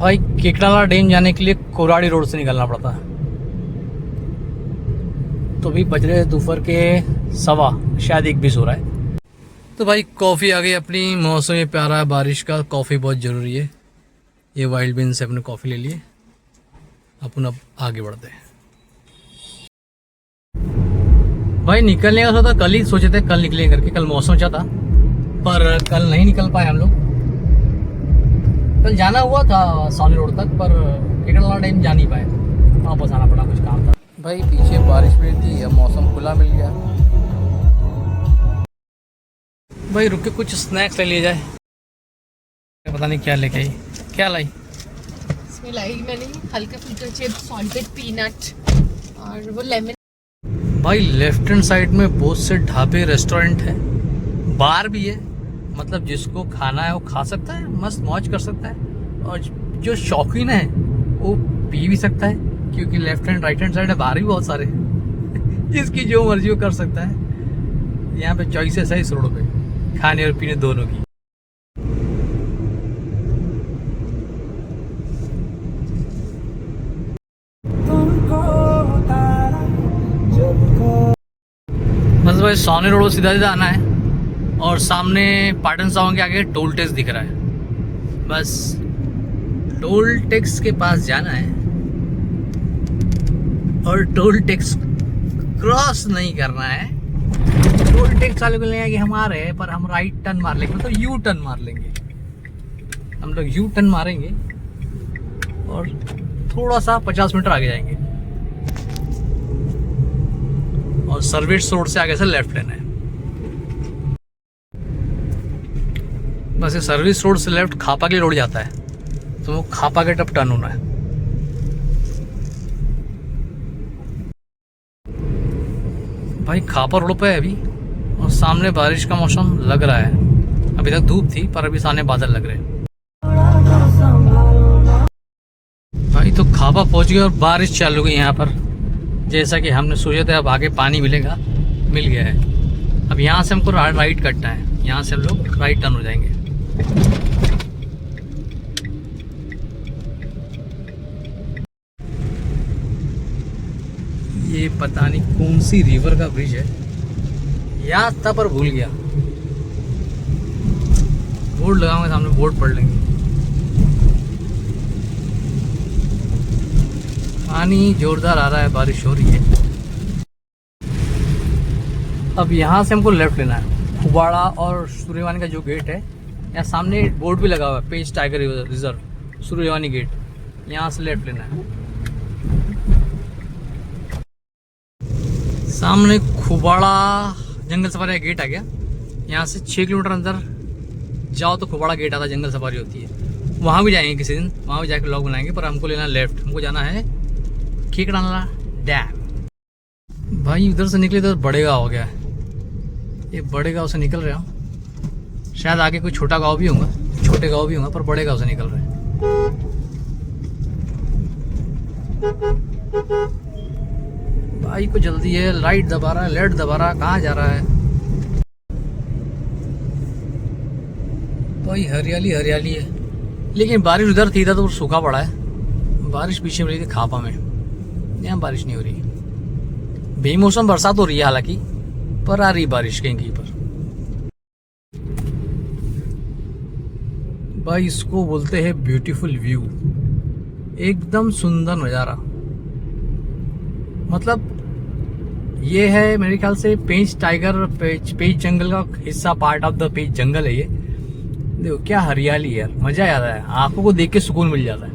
भाई केकड़ाला डैम जाने के लिए कोराड़ी रोड से निकलना पड़ता है। तो अभी बज रहे दोपहर के 1:15, शायद 1:20 हो रहा है। तो भाई कॉफ़ी आ गई अपनी। मौसम ये प्यारा है बारिश का, कॉफ़ी बहुत ज़रूरी है। ये वाइल्ड बीन से अपने कॉफ़ी ले लिए, अपन अब आगे बढ़ते हैं। भाई निकलने का सोचा, कल ही सोचे थे कल निकलेंगे करके। कल मौसम अच्छा था पर कल नहीं निकल पाए हम लोग। कल जाना हुआ था सावनी रोड तक पर केकड़ाला डैम जा नहीं पाए, वापस आना पड़ा, कुछ काम था। भाई पीछे बारिश भी थी, अब मौसम खुला मिल गया। भाई रुक के कुछ स्नैक्स ले लिए जाए। पता नहीं क्या लेके आई, क्या लाई? इसमें लाई मैंने हल्के फुल्के चिप्स, सॉल्टेड पीनट और वो लेमन। भाई लेफ्ट हैंड साइड में बहुत से ढाबे रेस्टोरेंट है, बार भी है। मतलब जिसको खाना है वो खा सकता है, मस्त मौज कर सकता है। और जो शौकीन है वो पी भी सकता है, क्योंकि left hand right hand side है, बार भी बहुत सारे जिसकी जो मर्जी वो कर सकता है। यहाँ पे चॉइसेस है इस रोड पे, खाने और पीने दोनों की। बस भाई सावनी रोड सीधा सीधा आना है और सामने पाटन सावन के आगे टोल टैक्स दिख रहा है। बस टोल टैक्स के पास जाना है और टोल टैक्स क्रॉस नहीं करना है। टोल टैक्स वाले को लेंगे कि हम आ रहे हैं, पर हम राइट टर्न मार लेंगे, तो यू टर्न मार लेंगे। हम लोग यू टर्न मारेंगे और थोड़ा सा 50 मीटर आगे जाएंगे और सर्विस रोड से आगे से लेफ्ट लेना है। बस ये सर्विस रोड से लेफ्ट खापा के रोड जाता है, तो वो खापा के टप टर्न होना है। भाई खापा रोड पे है अभी, और सामने बारिश का मौसम लग रहा है। अभी तक धूप थी पर अभी सामने बादल लग रहे हैं। भाई तो खापा पहुंच गए और बारिश चालू गई यहाँ पर, जैसा कि हमने सोचा था। अब आगे पानी मिलेगा, मिल गया है। अब यहाँ से हमको राइट कटना है, यहाँ से हम लोग राइट टर्न हो जाएंगे। ये पता नहीं कौन सी रिवर का ब्रिज है, याद था पर भूल गया। बोर्ड लगाऊंगे सामने, बोर्ड पढ़ लेंगे। पानी जोरदार आ रहा है, बारिश हो रही है। अब यहाँ से हमको लेफ्ट लेना है। खुबाड़ा और सूर्यवानी का जो गेट है, यहाँ सामने बोर्ड भी लगा हुआ है, पेंच टाइगर रिजर्व सूर्यवानी गेट। यहाँ से लेफ्ट लेना है। सामने खुबाड़ा जंगल सफारी का गेट आ गया। यहाँ से 6 किलोमीटर अंदर जाओ तो खुबाड़ा गेट आता है, जंगल सफारी होती है। वहाँ भी जाएंगे किसी दिन, वहाँ भी जाकर व्लॉग बनाएंगे। पर हमको लेना लेफ्ट, हमको जाना है केकड़ाला डैम। भाई उधर से निकले तो बड़े गाँव हो गया है। ये बड़े गाँव से निकल रहे हो, शायद आगे कोई छोटा गाँव भी होगा, छोटे गाँव भी होगा, पर बड़े गाँव से निकल रहे हैं। भाई को जल्दी है, लाइट दबा रहा है, लेफ्ट दबा रहा है, कहाँ जा रहा है? भाई हरियाली हरियाली है, लेकिन बारिश उधर थी था तो सूखा पड़ा है। बारिश पीछे में रही थी खापा में, यहाँ बारिश नहीं हो रही। बेमौसम बरसात हो रही है हालांकि, पर आ रही बारिश कहीं कहीं पर। भाई इसको बोलते हैं ब्यूटीफुल व्यू, एकदम सुंदर नज़ारा। मतलब ये है मेरे ख्याल से पेंच टाइगर पेंच जंगल का हिस्सा, पार्ट ऑफ द पेंच जंगल है ये। देखो क्या हरियाली है यार, मजा आ जाता है, आंखों को देख के सुकून मिल जाता है।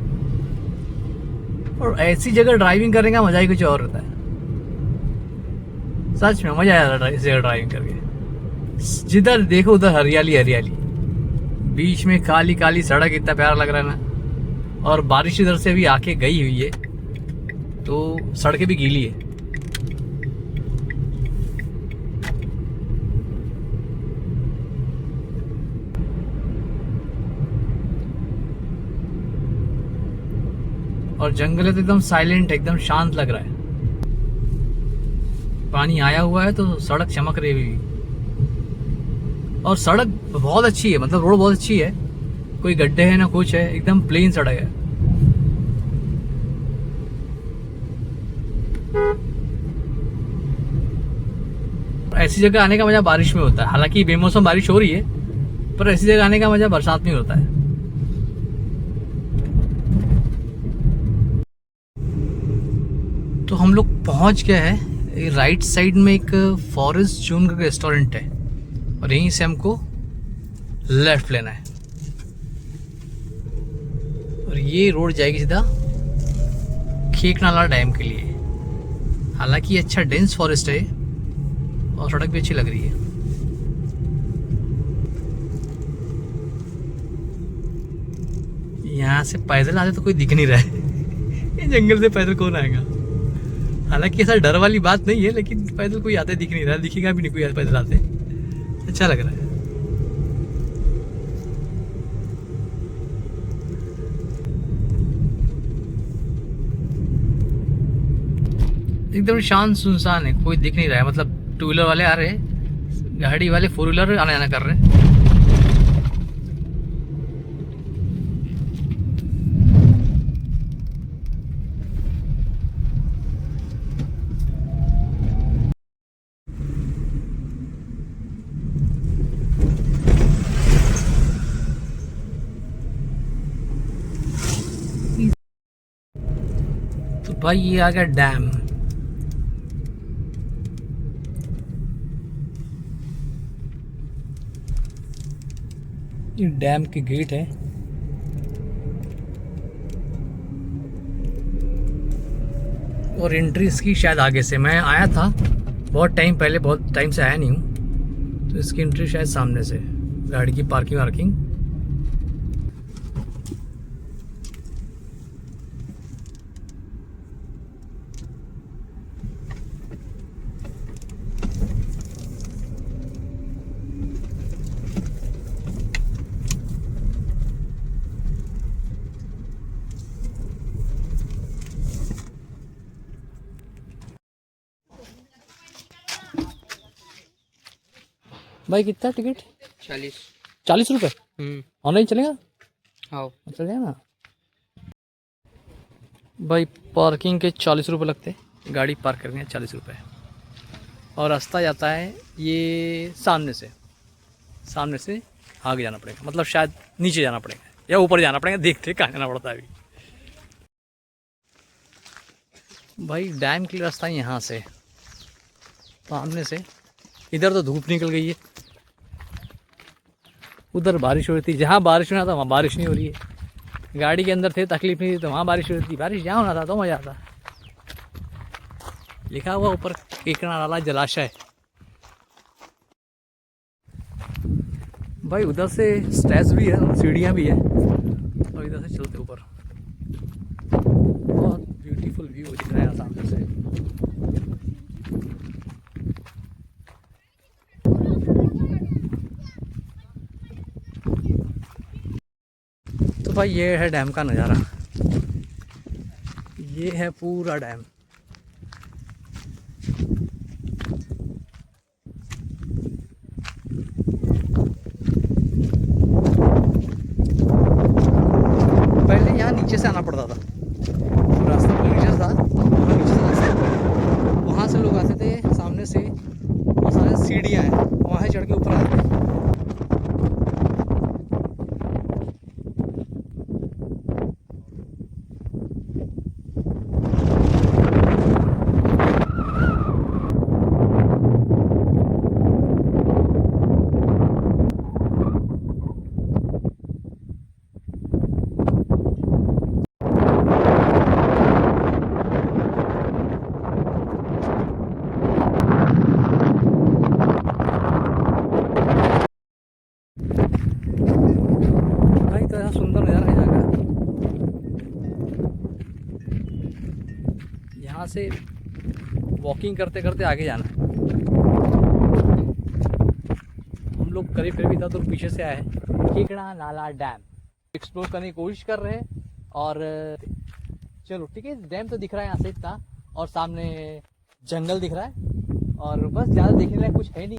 और ऐसी जगह ड्राइविंग करने का मजा ही कुछ और होता है। सच में मजा आ जाता है इस जगह ड्राइविंग करके। जिधर देखो उधर हरियाली हरियाली, बीच में काली काली सड़क, इतना प्यारा लग रहा है ना। और बारिश इधर से भी आके गई हुई है तो सड़कें भी गीली है। और जंगल है तो एकदम साइलेंट, एकदम शांत लग रहा है। पानी आया हुआ है तो सड़क चमक रही हुई, और सड़क बहुत अच्छी है, मतलब रोड बहुत अच्छी है, कोई गड्ढे है ना कुछ है, एकदम प्लेन सड़क है। ऐसी जगह आने का मजा बारिश में होता है, हालांकि बेमौसम बारिश हो रही है, पर ऐसी जगह आने का मजा बरसात में होता है। तो हम लोग पहुंच गए हैं, राइट साइड में एक फॉरेस्ट जोन का रेस्टोरेंट है और यहीं से हमको लेफ्ट लेना है और ये रोड जाएगी सीधा खेकनाला डैम के लिए। हालांकि ये अच्छा डेंस फॉरेस्ट है और सड़क भी अच्छी लग रही है। यहाँ से पैदल आते तो कोई दिख नहीं रहा है ये जंगल से पैदल कौन आएगा। हालांकि ऐसा डर वाली बात नहीं है, लेकिन पैदल कोई आते दिख नहीं रहा, दिखेगा भी नहीं कोई पैदल आते। अच्छा लग रहा है। एकदम शांत सुनसान है, कोई दिख नहीं रहा है। मतलब टू व्हीलर वाले आ रहे हैं, गाड़ी वाले फोर व्हीलर आना जाना कर रहे हैं। तो भाई ये आ गया डैम। ये डैम के गेट है और एंट्री इसकी शायद आगे से। मैं आया था बहुत टाइम पहले, बहुत टाइम से आया नहीं हूँ, तो इसकी एंट्री शायद सामने से, गाड़ी की पार्किंग वार्किंग। भाई कितना टिकट? 40 रुपये। ऑनलाइन चलेगा? हाँ चल जाए ना भाई। पार्किंग के 40 रुपये लगते हैं, गाड़ी पार्क करने हैं 40 रुपये। और रास्ता जाता है ये सामने से आगे जाना पड़ेगा, मतलब शायद नीचे जाना पड़ेगा या ऊपर जाना पड़ेगा, देखते कहाँ जाना पड़ता है अभी। भाई डैम के लिए रास्ता यहाँ से सामने से। इधर तो धूप निकल गई है, उधर बारिश हो रही थी। जहाँ बारिश होना था वहाँ बारिश नहीं हो रही है। गाड़ी के अंदर थे तकलीफ नहीं थी, तो वहाँ बारिश हो रही थी। बारिश जहाँ होना था तो मज़ा आता। लिखा हुआ ऊपर खेकनाला जलाशय। भाई उधर से स्टेज भी है, सीढ़ियाँ भी है, और इधर से चलते ऊपर बहुत ब्यूटीफुल व्यू दिख रहा है सामने से। तो भाई ये है डैम का नज़ारा, ये है पूरा डैम। पहले यहाँ नीचे से आना पड़ता था, रास्ता नीचे था, वहाँ नीचे से रास्ता था, वहाँ से लोग आते थे सामने से। बहुत सारे सीढ़ियाँ हैं, वहाँ चढ़ के ऊपर आते थे। भाई तो यहाँ सुंदर नज़ारा है यहाँ का। यहाँ से वॉकिंग करते करते आगे जाना है। हम लोग करीब करीब इतना दूर पीछे से आए हैं, खेकनाला डैम एक्सप्लोर करने की कोशिश कर रहे हैं। और चलो ठीक है, डैम तो दिख रहा है यहाँ से इतना, और सामने जंगल दिख रहा है, और बस ज़्यादा देखने लायक कुछ है नहीं।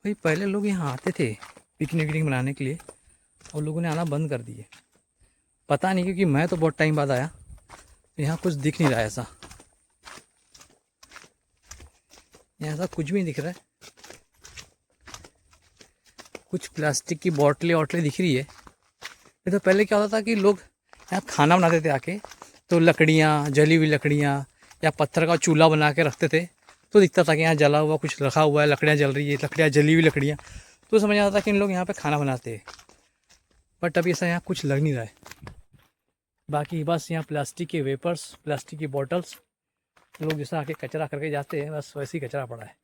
भाई पहले लोग यहाँ आते थे, पिकनिक विकनिक मनाने के लिए, और लोगों ने आना बंद कर दिए। पता नहीं, क्योंकि मैं तो बहुत टाइम बाद आया, यहाँ कुछ दिख नहीं रहा है ऐसा। यहाँ ऐसा कुछ भी नहीं दिख रहा है। कुछ प्लास्टिक की बोतलें वोटलें दिख रही है। ये तो पहले क्या होता था कि लोग यहाँ खाना बनाते थे आके, तो लकड़ियाँ, जली हुई लकड़ियाँ या पत्थर का चूल्हा बना के रखते थे, तो दिखता था कि यहाँ जला हुआ कुछ रखा हुआ है, लकड़ियाँ जल रही है, लकड़ियाँ जली हुई लकड़ियाँ, तो समझ आता था कि इन लोग यहाँ पे खाना बनाते हैं। बट अभी ऐसा यहाँ कुछ लग नहीं रहा है। बाकी बस यहाँ प्लास्टिक के वेपर्स, प्लास्टिक की बॉटल्स, लोग जैसा आके कचरा करके जाते हैं, बस वैसे ही कचरा पड़ा है।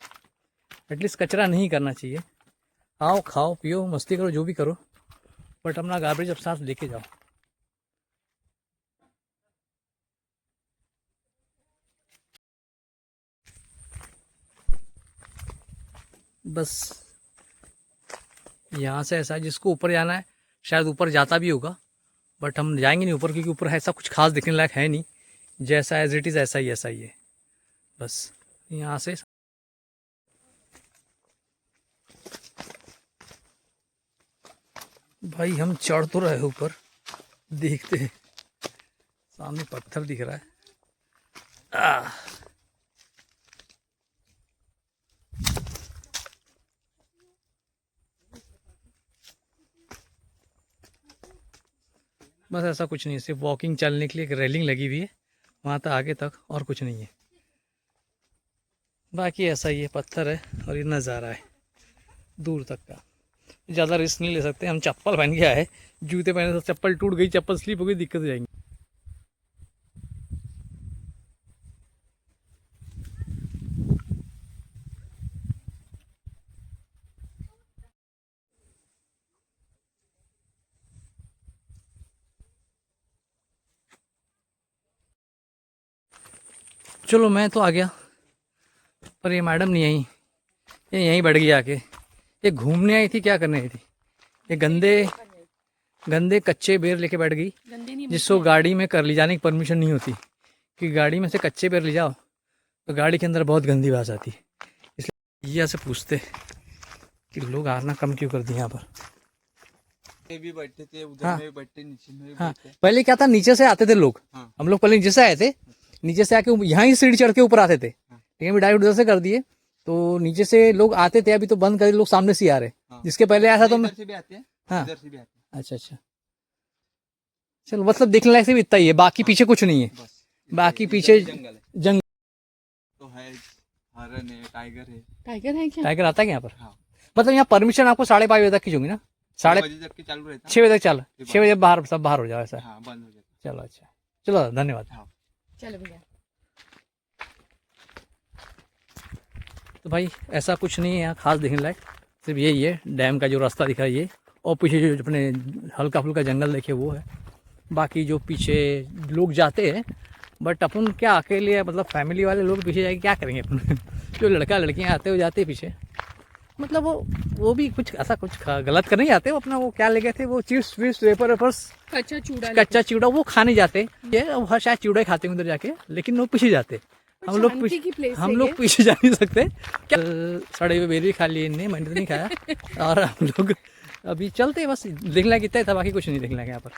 एटलीस्ट कचरा नहीं करना चाहिए। आओ, खाओ, पियो, मस्ती करो, जो भी करो, बट अपना गार्बेज अब साथ लेके जाओ। बस यहाँ से ऐसा है, जिसको ऊपर जाना है शायद ऊपर जाता भी होगा, बट हम जाएंगे नहीं ऊपर, क्योंकि ऊपर ऐसा कुछ खास दिखने लायक है नहीं। जैसा एज इट इज़ ऐसा ही है। बस यहाँ से भाई हम चढ़ तो रहे ऊपर, देखते हैं, सामने पत्थर दिख रहा है। बस ऐसा कुछ नहीं है, सिर्फ वॉकिंग चलने के लिए एक रेलिंग लगी हुई है वहाँ तक, आगे तक, और कुछ नहीं है। बाकी ऐसा ही है, पत्थर है और ये नज़ारा है दूर तक का। ज़्यादा रिस्क नहीं ले सकते। हम चप्पल पहन के आए, जूते पहने तो चप्पल टूट गई, चप्पल स्लिप हो गई, दिक्कत हो जाएंगी। चलो मैं तो आ गया, पर ये मैडम नहीं आई, ये यहीं बैठ गई आके। ये घूमने आई थी, क्या करने आई थी? ये गंदे गंदे कच्चे बेर लेके बैठ गई, जिसको गाड़ी में कर ले जाने की परमिशन नहीं होती, कि गाड़ी में से कच्चे बेर ले जाओ तो गाड़ी के अंदर बहुत गंदी आवाज़ आती। इसलिए यहाँ से पूछते कि लोग आना कम क्यों कर दिए यहाँ पर। भी बैठते थे उधर, हाँ, में बैठते, नीचे में भी हाँ, बैठते। पहले क्या था, नीचे से आते थे लोग। हाँ। हम लोग पहले नीचे से आए थे, नीचे से आके यहाँ ही सीढ़ी चढ़ के ऊपर आते थे, लेकिन अभी डायरेक्ट उधर से कर दिए, तो नीचे से लोग आते थे, अभी तो बंद कर, लोग सामने से आ रहे। हाँ। जिसके पहले आया था तो मैं, इधर से भी आते हैं, हाँ, इधर से भी आते हैं। अच्छा अच्छा, चलो, मतलब देखने लायक सिर्फ इतना ही है, बाकी पीछे कुछ नहीं है। बस बाकी इधर पीछे जंगल है, जंगल। तो है, हरन है, टाइगर है। टाइगर है क्या? टाइगर आता है क्या यहाँ पर? हाँ। मतलब यहाँ परमिशन आपको 5:30 बजे तक की होगी ना? 6 बजे तक के चालू रहता है। 6 बजे तक चल, 6 बजे बाहर, सब बाहर हो जाओ, ऐसा। हाँ, बंद हो जाता चलो अच्छा, चलो धन्यवाद। है। हाँ। चलो भैया। तो भाई ऐसा कुछ नहीं है यहाँ खास देखने लायक, सिर्फ यही है, डैम का जो रास्ता दिखा है ये, और पीछे जो अपने हल्का फुल्का जंगल देखे वो है। बाकी जो पीछे लोग जाते हैं, बट अपन क्या अकेले, मतलब फैमिली वाले लोग पीछे जाके क्या करेंगे अपन? जो लड़का लड़कियाँ आते हो जाते हैं पीछे, मतलब वो भी कुछ ऐसा कुछ गलत करने जाते, वो अपना वो क्या ले गए थे, वो चिप्स विप्स वेपर वेपर्स, कच्चा चिवड़ा, वो खाने जाते। ये हर शायद चिवड़ा खाते हैं उधर जाके, लेकिन वो पीछे जाते। हम लोग पीछे जा नहीं सकते क्या? सड़े हुए बेर भी खा लिए इनने, मैंने तो नहीं खाया। और हम लोग अभी चलते, बस देखने लायक इतना था, बाकी कुछ नहीं देखने लायक यहाँ पर।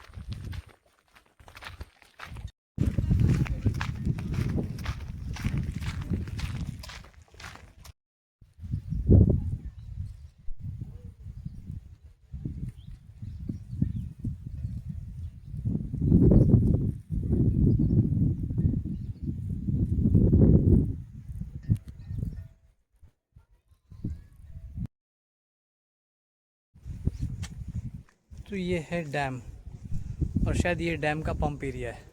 तो ये है डैम, और शायद ये डैम का पंप एरिया है।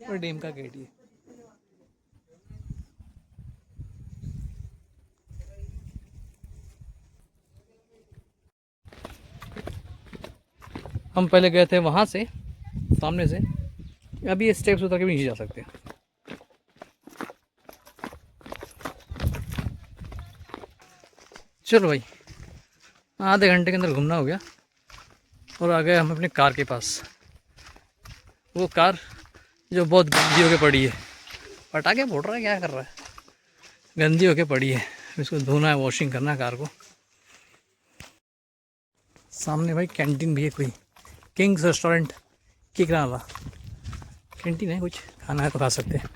और डैम का गेट ये। हम पहले गए थे वहाँ से, सामने से, अभी ये स्टेप्स उतर के भी नीचे जा सकते हैं। चलो भाई, आधे घंटे के अंदर घूमना हो गया, और आ गए हम अपने कार के पास। वो कार जो बहुत गंदी होके पड़ी है, पटाखे फोड़ रहा है, क्या कर रहा है, गंदी होके पड़ी है। इसको धोना है, वॉशिंग करना है कार को। सामने भाई कैंटीन भी है, कोई किंग्स रेस्टोरेंट किकराला कैंटीन है, कुछ खाना है तो खा सकते हैं।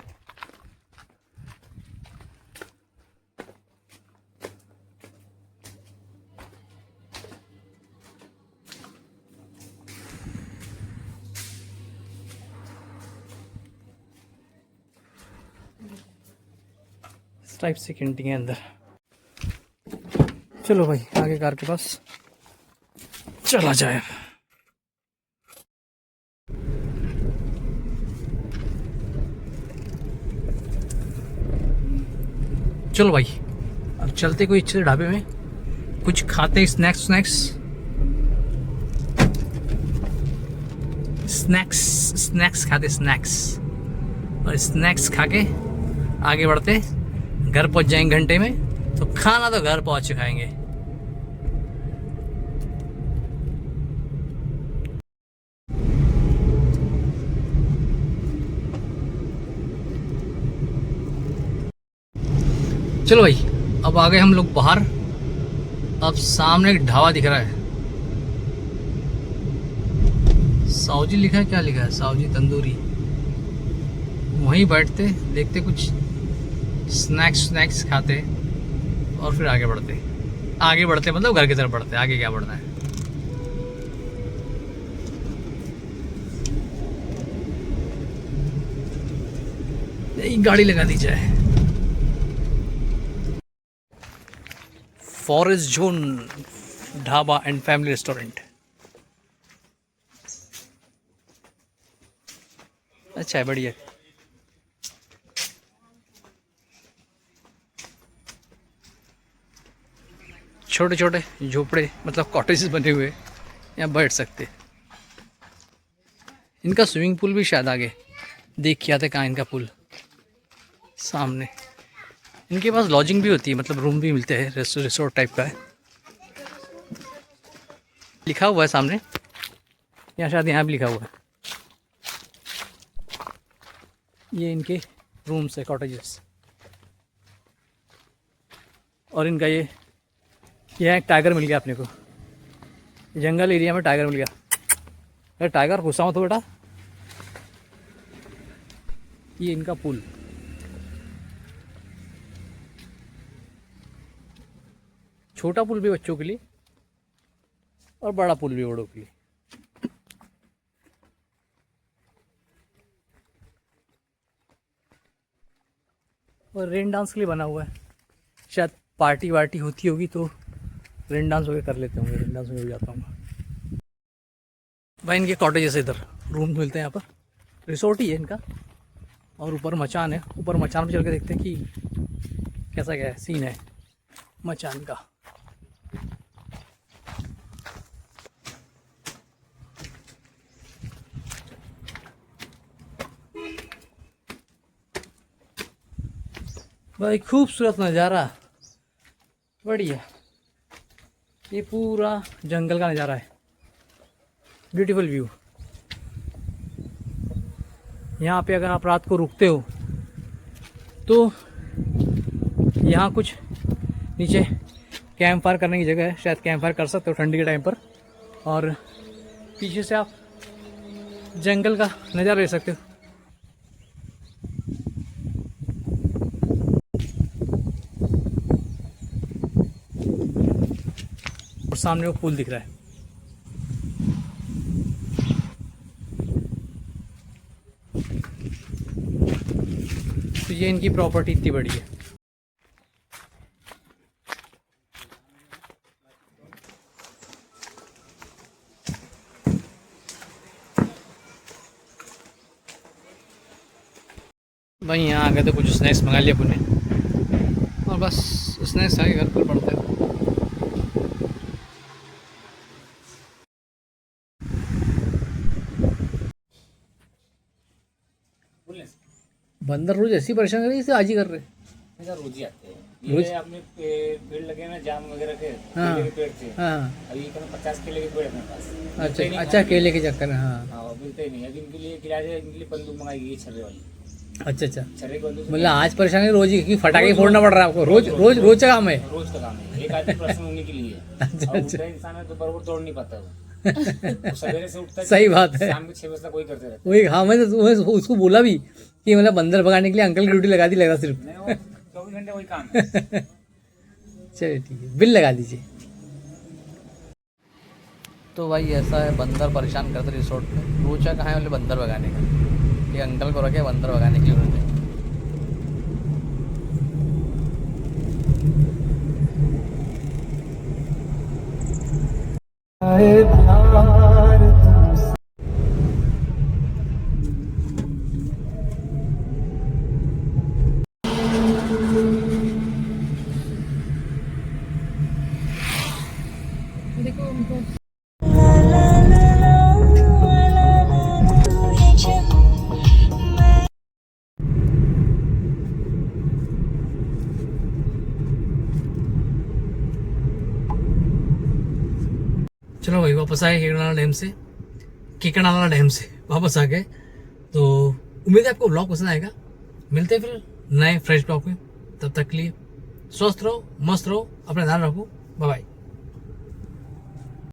इस टाइप से कैंटीन है अंदर। चलो भाई आगे कार के पास चला जाए। चलो भाई अब चलते कोई अच्छे ढाबे में, कुछ खाते स्नैक्स स्नैक्स खाते स्नैक्स, और स्नैक्स खा के आगे बढ़ते, घर पहुंच जाएंगे घंटे में। तो खाना तो घर पहुंच के खाएंगे। चलो भाई अब आ गए हम लोग बाहर। अब सामने एक ढाबा दिख रहा है, सावजी लिखा है, क्या लिखा है, सावजी तंदूरी। वहीं बैठते, देखते कुछ स्नैक्स खाते और फिर आगे बढ़ते मतलब घर की तरफ बढ़ते। आगे क्या बढ़ना है। यही गाड़ी लगा दी जाए। Forest zone dhaba and family restaurant. अच्छा है, बढ़िया। छोटे छोटे झोपड़े मतलब कॉटेजेस बने हुए, यहाँ बैठ सकते। इनका स्विमिंग पूल भी शायद आगे देख के आते, कहाँ इनका पूल, सामने। इनके पास लॉजिंग भी होती है, मतलब रूम भी मिलते हैं, रिसोर्ट टाइप का है। लिखा हुआ है सामने, या शायद यहाँ भी लिखा हुआ है। ये इनके रूम्स है, कॉटेजेस। और इनका ये एक टाइगर मिल गया अपने को, जंगल एरिया में टाइगर मिल गया। अरे टाइगर गुस्सा मत हो बेटा। ये इनका पुल, छोटा पुल भी बच्चों के लिए और बड़ा पुल भी बड़ों के लिए। और रेन डांस के लिए बना हुआ है, शायद पार्टी वार्टी होती होगी तो रेन डांस वगैरह कर लेते होंगे। रेन डांस में भी जाता हूँ भाई। इनके कॉटेजेस इधर रूम मिलते हैं, यहाँ पर रिसोर्ट ही है इनका। और ऊपर मचान है, ऊपर मचान पर चल के देखते हैं कि कैसा क्या है सीन है मचान का। भाई खूबसूरत नज़ारा, बढ़िया। ये पूरा जंगल का नज़ारा है, ब्यूटीफुल व्यू। यहाँ पे अगर आप रात को रुकते हो तो यहाँ कुछ नीचे कैंप फायर करने की जगह है, शायद कैंप फायर कर सकते हो ठंडी के टाइम पर। और पीछे से आप जंगल का नज़ारा ले सकते हो। और सामने वो पुल दिख रहा है। तो ये इनकी प्रॉपर्टी इतनी बड़ी है। भाई यहाँ आ गए तो कुछ स्नैक्स मंगा लिया पुणे, और बस स्नैक्स आके घर पर पड़ते हैं। बंदर रोज ऐसी परेशान कर रही है, इसे आज ही कर रहे रोज ही आते हैं। रोज ये अपने पेड़ लगे ना जाम वगैरह के हाँ। केले के पेड़ थे। हाँ अभी करीब 50 केले के पेड़ है अपने पास। मिलते ही नहीं अच्छा खाने केले के चक्कर में हाँ को। हाँ वो मिलते ही नहीं। अभी इनके लिए गिलास है, इनके लिए बंदूक मंगाई गई है छर्रे वाली। अच्छा छर्रे की बंदूक से मतलब आज परेशानी रोज ही क्योंकि फटाके फोड़ना पड़ रहा है आपको रोज रोज रोज का काम है रोज का काम है। एक आदमी पर्सन होने के लिए है। अच्छा, और अच्छा। उठा इंसान है तो बराबर तोड़ नहीं पाता वो सवेरे से उठता है, सही बात है। शाम के 6 बजे तक कोई करते रहता वही हाँ मैं उसको बोला भी कि मतलब बंदर भगाने के लिए अंकल की ड्यूटी लगा दी लग रहा सिर्फ है। नहीं वो 24 घंटे वही काम है। चलिए ठीक है बिल लगा दीजिए। तो भाई ऐसा है बंदर परेशान करते रिसोर्ट में। रोचा कहाँ है बोले बंदर भगाने का। ये अंकल को रखे बंदर भगाने के लिए उन्होंने। देखो उनको चलो भाई वापस आए केकड़ाला डैम से वापस आ गए। तो उम्मीद है आपको ब्लॉग पसंद आएगा। मिलते हैं फिर नए फ्रेश ब्लॉग में। तब तक के लिए स्वस्थ रहो मस्त रहो अपना ध्यान रखो। Bye bye.